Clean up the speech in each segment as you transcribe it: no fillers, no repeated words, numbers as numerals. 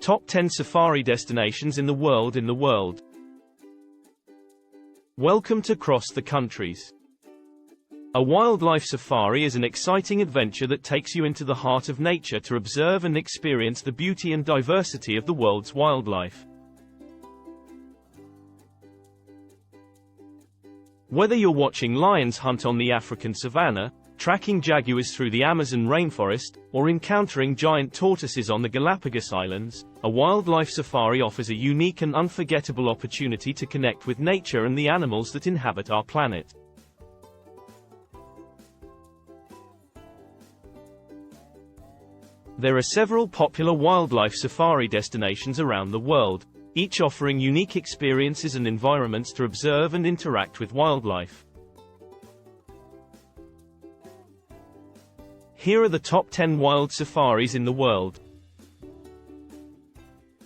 Top 10 safari destinations in the world. Welcome to Cross the Countries. A wildlife safari is an exciting adventure that takes you into the heart of nature to observe and experience the beauty and diversity of the world's wildlife. Whether you're watching lions hunt on the African savanna, tracking jaguars through the Amazon rainforest, or encountering giant tortoises on the Galapagos Islands, a wildlife safari offers a unique and unforgettable opportunity to connect with nature and the animals that inhabit our planet. There are several popular wildlife safari destinations around the world, each offering unique experiences and environments to observe and interact with wildlife. Here are the top 10 wild safaris in the world.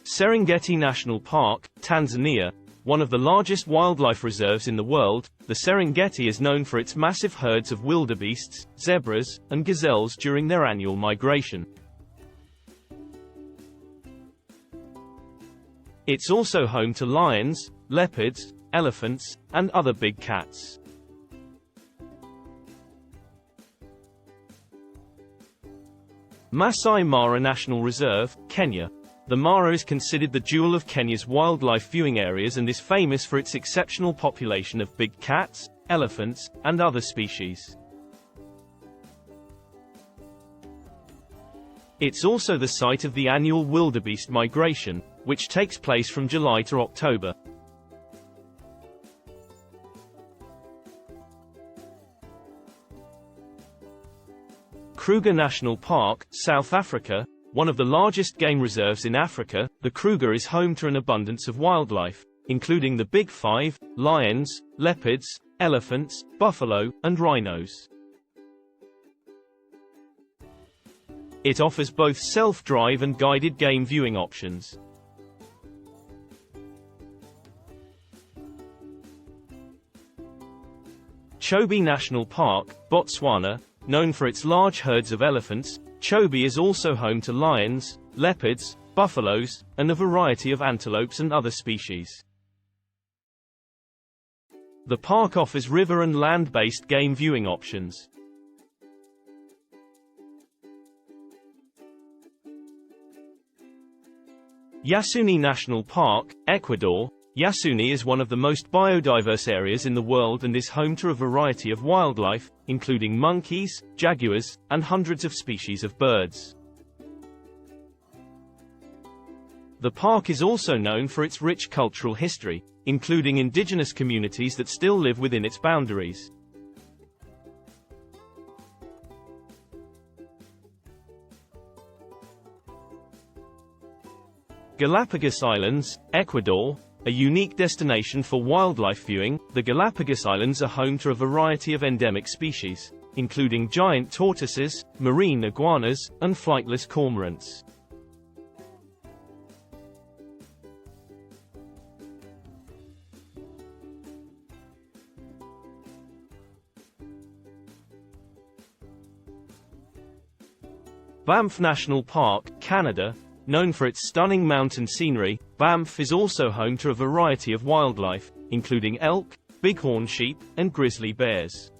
Serengeti National Park, Tanzania. One of the largest wildlife reserves in the world, the Serengeti is known for its massive herds of wildebeests, zebras, and gazelles during their annual migration. It's also home to lions, leopards, elephants, and other big cats. Masai Mara National Reserve, Kenya. The Mara is considered the jewel of Kenya's wildlife viewing areas and is famous for its exceptional population of big cats, elephants, and other species. It's also the site of the annual wildebeest migration, which takes place from July to October. Kruger National Park, South Africa. One of the largest game reserves in Africa, the Kruger is home to an abundance of wildlife, including the Big Five: lions, leopards, elephants, buffalo, and rhinos. It offers both self-drive and guided game viewing options. Chobe National Park, Botswana. Known for its large herds of elephants, Chobe is also home to lions, leopards, buffaloes, and a variety of antelopes and other species. The park offers river and land-based game viewing options. Yasuni National Park, Ecuador. Yasuni is one of the most biodiverse areas in the world and is home to a variety of wildlife, including monkeys, jaguars, and hundreds of species of birds. The park is also known for its rich cultural history, including indigenous communities that still live within its boundaries. Galapagos Islands, Ecuador. A unique destination for wildlife viewing, the Galapagos Islands are home to a variety of endemic species, including giant tortoises, marine iguanas, and flightless cormorants. Banff National Park, Canada. Known for its stunning mountain scenery, Banff is also home to a variety of wildlife, including elk, bighorn sheep, and grizzly bears.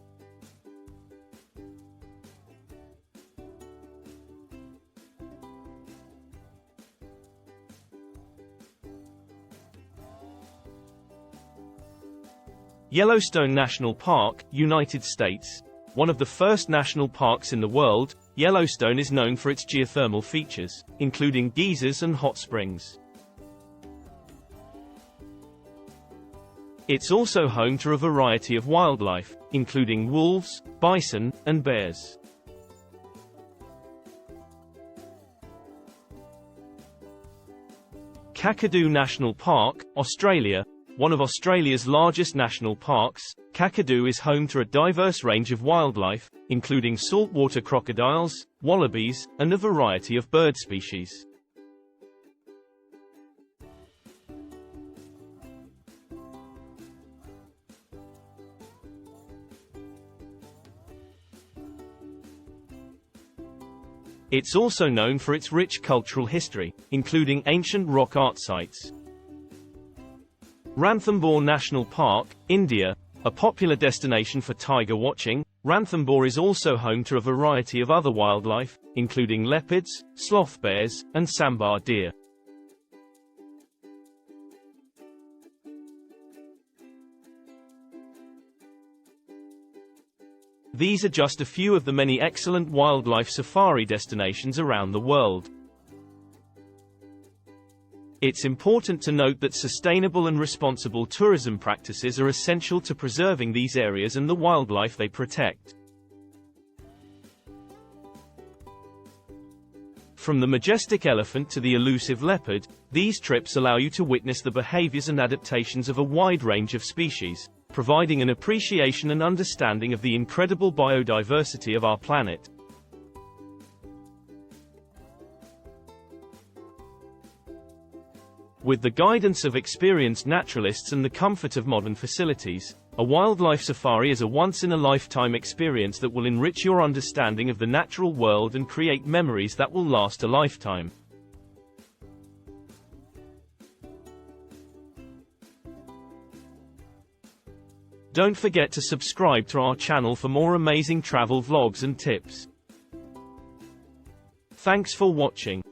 Yellowstone National Park, United States. One of the first national parks in the world, Yellowstone is known for its geothermal features, including geysers and hot springs. It's also home to a variety of wildlife, including wolves, bison, and bears. Kakadu National Park, Australia. One of Australia's largest national parks, Kakadu is home to a diverse range of wildlife, including saltwater crocodiles, wallabies, and a variety of bird species. It's also known for its rich cultural history, including ancient rock art sites. Ranthambore National Park, India, a popular destination for tiger watching. Ranthambore is also home to a variety of other wildlife, including leopards, sloth bears, and sambar deer. These are just a few of the many excellent wildlife safari destinations around the world. It's important to note that sustainable and responsible tourism practices are essential to preserving these areas and the wildlife they protect. From the majestic elephant to the elusive leopard, these trips allow you to witness the behaviors and adaptations of a wide range of species, providing an appreciation and understanding of the incredible biodiversity of our planet. With the guidance of experienced naturalists and the comfort of modern facilities, a wildlife safari is a once-in-a-lifetime experience that will enrich your understanding of the natural world and create memories that will last a lifetime. Don't forget to subscribe to our channel for more amazing travel vlogs and tips. Thanks for watching.